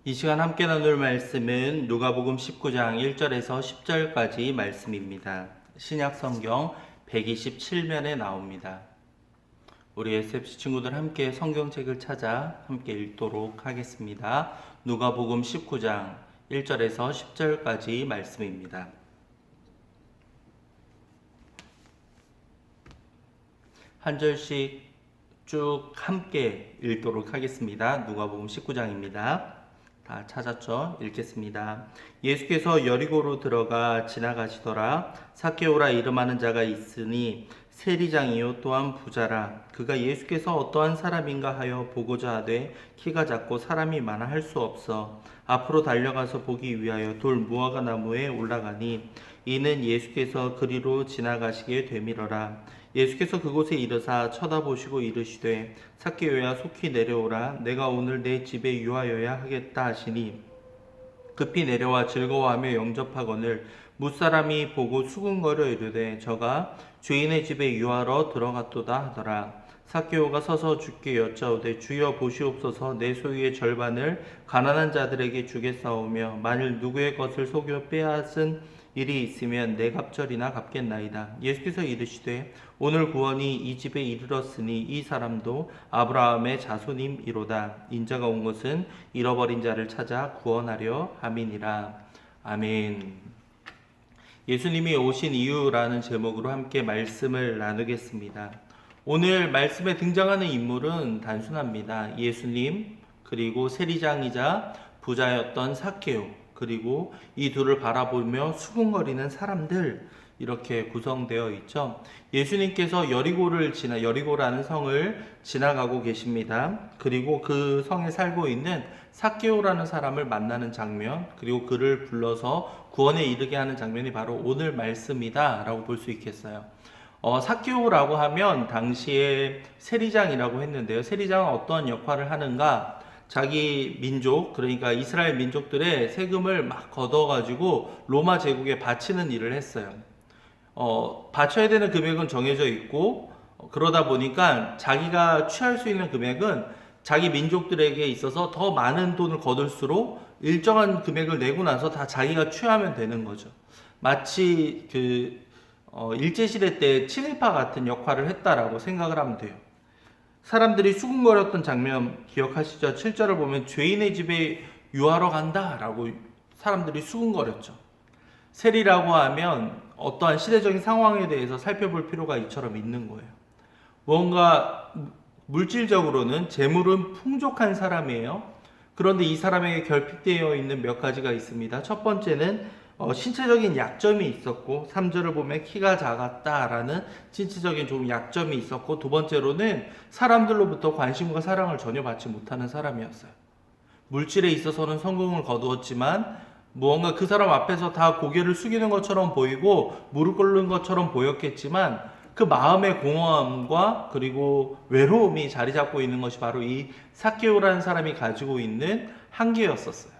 이 시간 함께 나눌 말씀은 누가복음 19장 1절에서 10절까지 말씀입니다. 신약 성경 127면에 나옵니다. 우리 SFC 친구들 함께 성경책을 찾아 함께 읽도록 하겠습니다. 누가복음 19장 1절에서 10절까지 말씀입니다. 한 절씩 쭉 함께 읽도록 하겠습니다. 누가복음 19장입니다. 다 찾았죠? 읽겠습니다. 예수께서 여리고로 들어가 지나가시더라. 삭개오라 이름하는 자가 있으니 세리장이요 또한 부자라. 그가 예수께서 어떠한 사람인가 하여 보고자 하되 키가 작고 사람이 많아 할 수 없어 앞으로 달려가서 보기 위하여 돌 무화과 나무에 올라가니 이는 예수께서 그리로 지나가시게 되밀어라. 예수께서 그곳에 이르사 쳐다보시고 이르시되 삭개오야 속히 내려오라. 내가 오늘 내 집에 유하여야 하겠다 하시니 급히 내려와 즐거워하며 영접하거늘 무사람이 보고 수군거려 이르되 저가 주인의 집에 유하러 들어갔도다 하더라. 삭개오가 서서 주께 여짜오되 주여 보시옵소서 내 소유의 절반을 가난한 자들에게 주겠사오며 만일 누구의 것을 속여 빼앗은 일이 있으면 내 갑절이나 갚겠나이다. 예수께서 이르시되 오늘 구원이 이 집에 이르렀으니 이 사람도 아브라함의 자손임이로다. 인자가 온 것은 잃어버린 자를 찾아 구원하려 함이니라. 아멘. 예수님이 오신 이유라는 제목으로 함께 말씀을 나누겠습니다. 오늘 말씀에 등장하는 인물은 단순합니다. 예수님, 그리고 세리장이자 부자였던 삭개오, 그리고 이 둘을 바라보며 수군거리는 사람들, 이렇게 구성되어 있죠. 예수님께서 여리고라는 성을 지나가고 계십니다. 그리고 그 성에 살고 있는 삭개오라는 사람을 만나는 장면, 그리고 그를 불러서 구원에 이르게 하는 장면이 바로 오늘 말씀이다 라고 볼 수 있겠어요. 삭개오라고 하면 당시에 세리장이라고 했는데요. 세리장은 어떤 역할을 하는가? 자기 민족, 그러니까 이스라엘 민족들의 세금을 막 걷어가지고 로마 제국에 바치는 일을 했어요. 바쳐야 되는 금액은 정해져 있고, 그러다 보니까 자기가 취할 수 있는 금액은 자기 민족들에게 있어서 더 많은 돈을 거둘수록 일정한 금액을 내고 나서 다 자기가 취하면 되는 거죠. 마치 일제시대 때 친일파 같은 역할을 했다라고 생각을 하면 돼요. 사람들이 수군거렸던 장면 기억하시죠? 7절을 보면 죄인의 집에 유하러 간다라고 사람들이 수군거렸죠. 세리라고 하면 어떠한 시대적인 상황에 대해서 살펴볼 필요가 이처럼 있는 거예요. 뭔가 물질적으로는 재물은 풍족한 사람이에요. 그런데 이 사람에게 결핍되어 있는 몇 가지가 있습니다. 첫 번째는 신체적인 약점이 있었고, 3절을 보면 키가 작았다라는 신체적인 좀 약점이 있었고, 두 번째로는 사람들로부터 관심과 사랑을 전혀 받지 못하는 사람이었어요. 물질에 있어서는 성공을 거두었지만 무언가 그 사람 앞에서 다 고개를 숙이는 것처럼 보이고 무릎 꿇는 것처럼 보였겠지만 그 마음의 공허함과 그리고 외로움이 자리 잡고 있는 것이 바로 이 삭개오라는 사람이 가지고 있는 한계였었어요.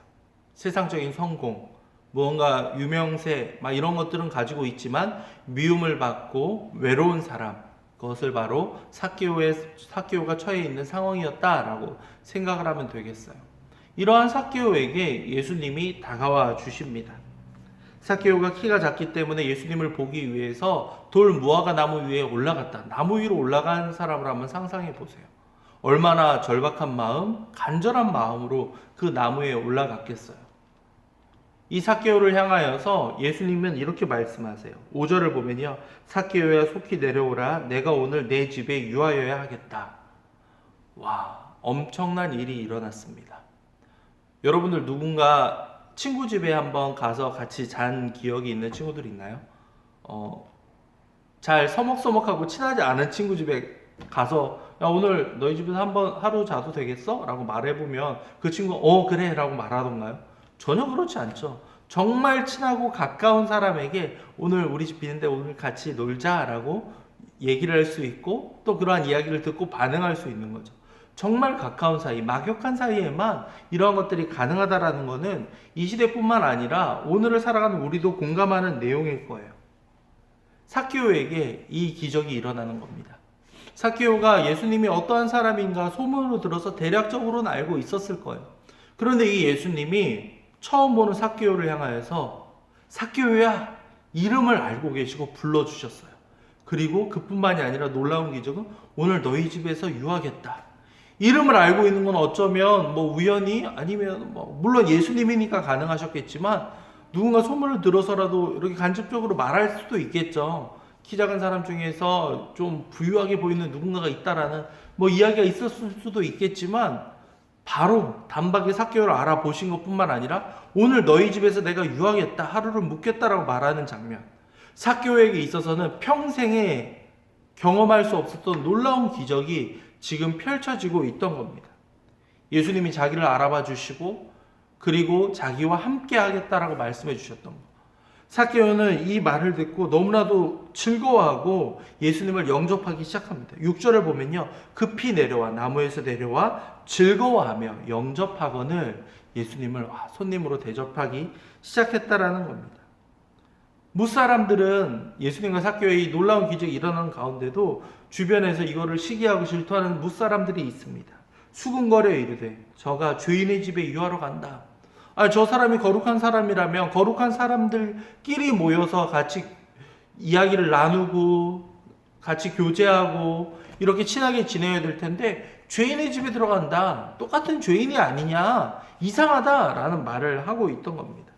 세상적인 성공, 무언가 유명세, 막 이런 것들은 가지고 있지만 미움을 받고 외로운 사람, 그것을 바로 삭개오가 처해 있는 상황이었다라고 생각을 하면 되겠어요. 이러한 삭개오에게 예수님이 다가와 주십니다. 삭개오가 키가 작기 때문에 예수님을 보기 위해서 돌 무화과 나무 위에 올라갔다. 나무 위로 올라간 사람을 한번 상상해 보세요. 얼마나 절박한 마음, 간절한 마음으로 그 나무에 올라갔겠어요. 이 삭개오를 향하여서 예수님은 이렇게 말씀하세요. 5절을 보면요. 삭개오야 속히 내려오라. 내가 오늘 내 집에 유하여야 하겠다. 와, 엄청난 일이 일어났습니다. 여러분들 누군가 친구 집에 한번 가서 같이 잔 기억이 있는 친구들 있나요? 잘 서먹서먹하고 친하지 않은 친구 집에 가서 야 오늘 너희 집에서 한번 하루 자도 되겠어? 라고 말해보면 그 친구가 그래 라고 말하던가요? 전혀 그렇지 않죠. 정말 친하고 가까운 사람에게 오늘 우리 집 비는데 오늘 같이 놀자 라고 얘기를 할 수 있고 또 그러한 이야기를 듣고 반응할 수 있는 거죠. 정말 가까운 사이, 막역한 사이에만 이러한 것들이 가능하다라는 것은 이 시대뿐만 아니라 오늘을 살아가는 우리도 공감하는 내용일 거예요. 삭개오에게 이 기적이 일어나는 겁니다. 삭개오가 예수님이 어떠한 사람인가 소문으로 들어서 대략적으로는 알고 있었을 거예요. 그런데 이 예수님이 처음 보는 삭개오를 향하여서 삭개오야 이름을 알고 계시고 불러주셨어요. 그리고 그뿐만이 아니라 놀라운 기적은 오늘 너희 집에서 유하겠다. 이름을 알고 있는 건 어쩌면 뭐 우연히 아니면 뭐 물론 예수님이니까 가능하셨겠지만 누군가 소문을 들어서라도 이렇게 간접적으로 말할 수도 있겠죠. 키 작은 사람 중에서 좀 부유하게 보이는 누군가가 있다라는 뭐 이야기가 있었을 수도 있겠지만 바로 단박에 삭개오를 알아보신 것뿐만 아니라 오늘 너희 집에서 내가 유하겠다, 하루를 묵겠다라고 말하는 장면. 삭개오에게 있어서는 평생에 경험할 수 없었던 놀라운 기적이 지금 펼쳐지고 있던 겁니다. 예수님이 자기를 알아봐 주시고 그리고 자기와 함께 하겠다라고 말씀해 주셨던 것. 삭개오는 이 말을 듣고 너무나도 즐거워하고 예수님을 영접하기 시작합니다. 6절을 보면요. 급히 내려와 나무에서 내려와 즐거워하며 영접하거늘 예수님을 손님으로 대접하기 시작했다라는 겁니다. 무사람들은 예수님과 삭개오의 이 놀라운 기적이 일어나는 가운데도 주변에서 이거를 시기하고 질투하는 무사람들이 있습니다. 수군거려 이르되 저가 죄인의 집에 유하러 간다. 저 사람이 거룩한 사람이라면 거룩한 사람들끼리 모여서 같이 이야기를 나누고 같이 교제하고 이렇게 친하게 지내야 될 텐데 죄인의 집에 들어간다. 똑같은 죄인이 아니냐. 이상하다라는 말을 하고 있던 겁니다.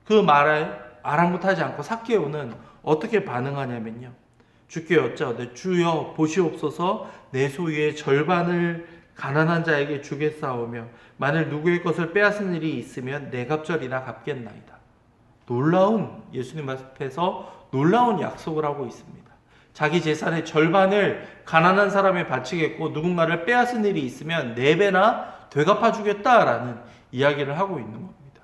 그 말에 아랑곳하지 않고 삭개오는 어떻게 반응하냐면요. 주께 여짜오되 주여 보시옵소서 내 소유의 절반을 가난한 자에게 주겠사오며 만일 누구의 것을 빼앗은 일이 있으면 내 갑절이나 갚겠나이다. 놀라운 예수님 앞에서 놀라운 약속을 하고 있습니다. 자기 재산의 절반을 가난한 사람에 바치겠고 누군가를 빼앗은 일이 있으면 4배나 되갚아 주겠다라는 이야기를 하고 있는 겁니다.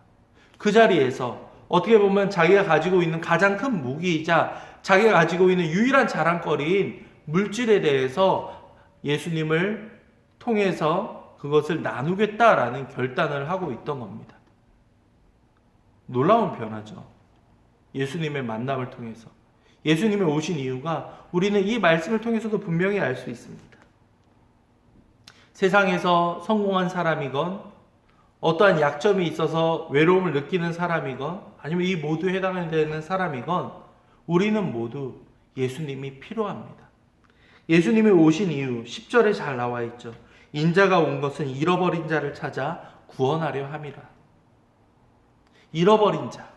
그 자리에서 어떻게 보면 자기가 가지고 있는 가장 큰 무기이자 자기가 가지고 있는 유일한 자랑거리인 물질에 대해서 예수님을 통해서 그것을 나누겠다라는 결단을 하고 있던 겁니다. 놀라운 변화죠. 예수님의 만남을 통해서. 예수님이 오신 이유가 우리는 이 말씀을 통해서도 분명히 알 수 있습니다. 세상에서 성공한 사람이건 어떠한 약점이 있어서 외로움을 느끼는 사람이건 아니면 이 모두에 해당되는 사람이건 우리는 모두 예수님이 필요합니다. 예수님이 오신 이유 10절에 잘 나와 있죠. 인자가 온 것은 잃어버린 자를 찾아 구원하려 함이라. 잃어버린 자.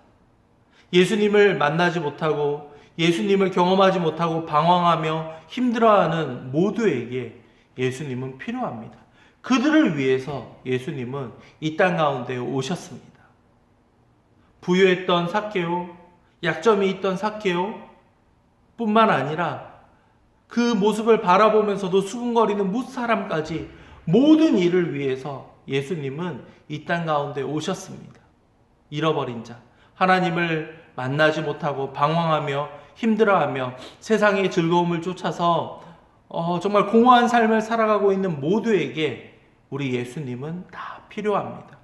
예수님을 만나지 못하고 예수님을 경험하지 못하고 방황하며 힘들어하는 모두에게 예수님은 필요합니다. 그들을 위해서 예수님은 이 땅 가운데 오셨습니다. 부유했던 삭개오, 약점이 있던 삭개오 뿐만 아니라 그 모습을 바라보면서도 수군거리는 무사람까지 모든 일을 위해서 예수님은 이 땅 가운데 오셨습니다. 잃어버린 자, 하나님을 만나지 못하고 방황하며 힘들어하며 세상의 즐거움을 쫓아서 정말 공허한 삶을 살아가고 있는 모두에게 우리 예수님은 다 필요합니다.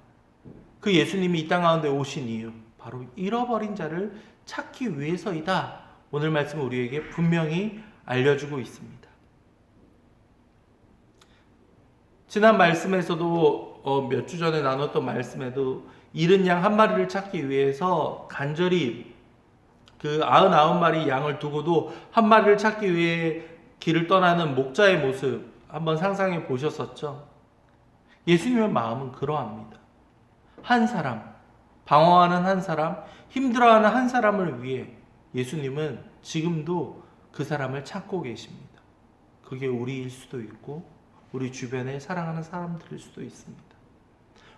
그 예수님이 이 땅 가운데 오신 이유 바로 잃어버린 자를 찾기 위해서이다. 오늘 말씀은 우리에게 분명히 알려주고 있습니다. 지난 말씀에서도 몇 주 전에 나눴던 말씀에도 잃은 양 한 마리를 찾기 위해서 간절히 그 99마리 양을 두고도 한 마리를 찾기 위해 길을 떠나는 목자의 모습 한번 상상해 보셨었죠? 예수님의 마음은 그러합니다. 한 사람, 방황하는 한 사람, 힘들어하는 한 사람을 위해 예수님은 지금도 그 사람을 찾고 계십니다. 그게 우리일 수도 있고 우리 주변에 사랑하는 사람들일 수도 있습니다.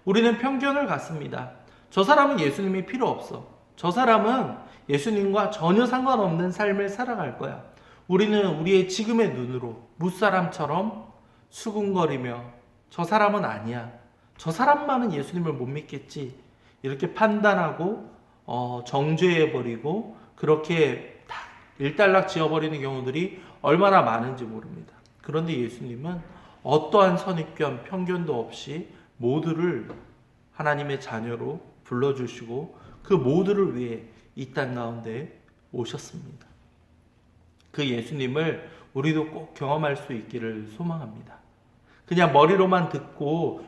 우리는 편견을 갖습니다. 저 사람은 예수님이 필요 없어. 저 사람은 예수님과 전혀 상관없는 삶을 살아갈 거야. 우리는 우리의 지금의 눈으로 무사람처럼 수군거리며 저 사람은 아니야. 저 사람만은 예수님을 못 믿겠지. 이렇게 판단하고 정죄해버리고 그렇게 다 일단락 지어버리는 경우들이 얼마나 많은지 모릅니다. 그런데 예수님은 어떠한 선입견, 편견도 없이 모두를 하나님의 자녀로 불러주시고 그 모두를 위해 이 땅 가운데 오셨습니다. 그 예수님을 우리도 꼭 경험할 수 있기를 소망합니다. 그냥 머리로만 듣고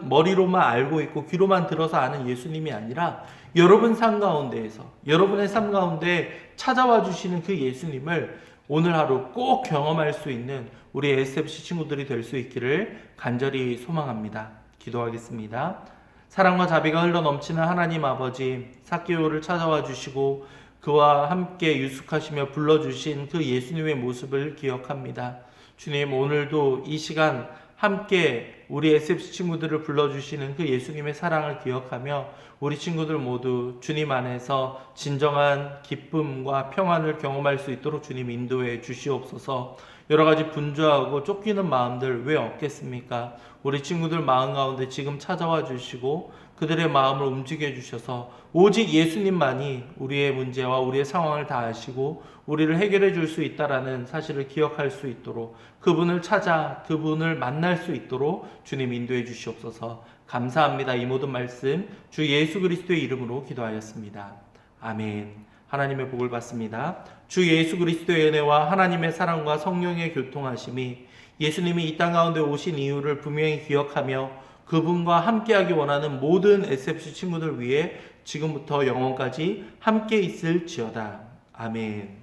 머리로만 알고 있고 귀로만 들어서 아는 예수님이 아니라 여러분 삶 가운데에서 여러분의 삶 가운데 찾아와 주시는 그 예수님을 오늘 하루 꼭 경험할 수 있는 우리 SFC 친구들이 될 수 있기를 간절히 소망합니다. 기도하겠습니다. 사랑과 자비가 흘러 넘치는 하나님 아버지, 삭개오를 찾아와 주시고 그와 함께 유숙하시며 불러주신 그 예수님의 모습을 기억합니다. 주님, 오늘도 이 시간 함께 우리 SFC 친구들을 불러주시는 그 예수님의 사랑을 기억하며 우리 친구들 모두 주님 안에서 진정한 기쁨과 평안을 경험할 수 있도록 주님 인도해 주시옵소서. 여러 가지 분주하고 쫓기는 마음들 왜 없겠습니까? 우리 친구들 마음 가운데 지금 찾아와 주시고 그들의 마음을 움직여 주셔서 오직 예수님만이 우리의 문제와 우리의 상황을 다 아시고 우리를 해결해 줄 수 있다라는 사실을 기억할 수 있도록 그분을 찾아 그분을 만날 수 있도록 주님 인도해 주시옵소서. 감사합니다. 이 모든 말씀 주 예수 그리스도의 이름으로 기도하였습니다. 아멘. 하나님의 복을 받습니다. 주 예수 그리스도의 은혜와 하나님의 사랑과 성령의 교통하심이 예수님이 이 땅 가운데 오신 이유를 분명히 기억하며 그분과 함께하기 원하는 모든 SFC 친구들 위해 지금부터 영원까지 함께 있을지어다. 아멘.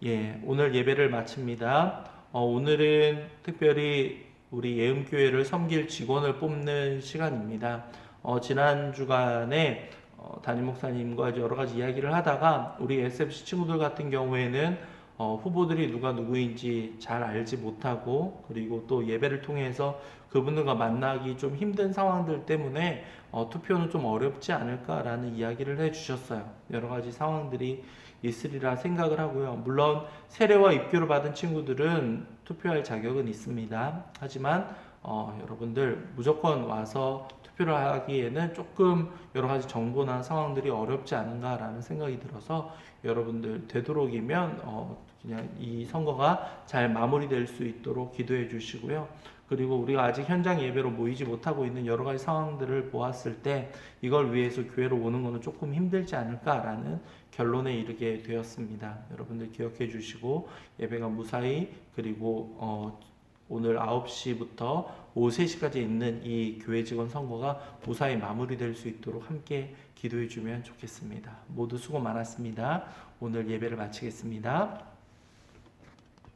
예, 오늘 예배를 마칩니다. 오늘은 특별히 우리 예음교회를 섬길 직원을 뽑는 시간입니다. 지난 주간에 담임 목사님과 여러 가지 이야기를 하다가 우리 SFC 친구들 같은 경우에는 후보들이 누가 누구인지 잘 알지 못하고 그리고 또 예배를 통해서 그분들과 만나기 좀 힘든 상황들 때문에 투표는 좀 어렵지 않을까라는 이야기를 해주셨어요. 여러 가지 상황들이 있으리라 생각을 하고요. 물론 세례와 입교를 받은 친구들은 투표할 자격은 있습니다. 하지만 여러분들 무조건 와서 투표를 하기에는 조금 여러 가지 정보나 상황들이 어렵지 않은가라는 생각이 들어서 여러분들 되도록이면 그냥 이 선거가 잘 마무리될 수 있도록 기도해 주시고요. 그리고 우리가 아직 현장 예배로 모이지 못하고 있는 여러 가지 상황들을 보았을 때 이걸 위해서 교회로 오는 것은 조금 힘들지 않을까라는 결론에 이르게 되었습니다. 여러분들 기억해 주시고 예배가 무사히 그리고 오늘 9시부터 오후 3시까지 있는 이 교회 직원 선거가 무사히 마무리될 수 있도록 함께 기도해 주면 좋겠습니다. 모두 수고 많았습니다. 오늘 예배를 마치겠습니다.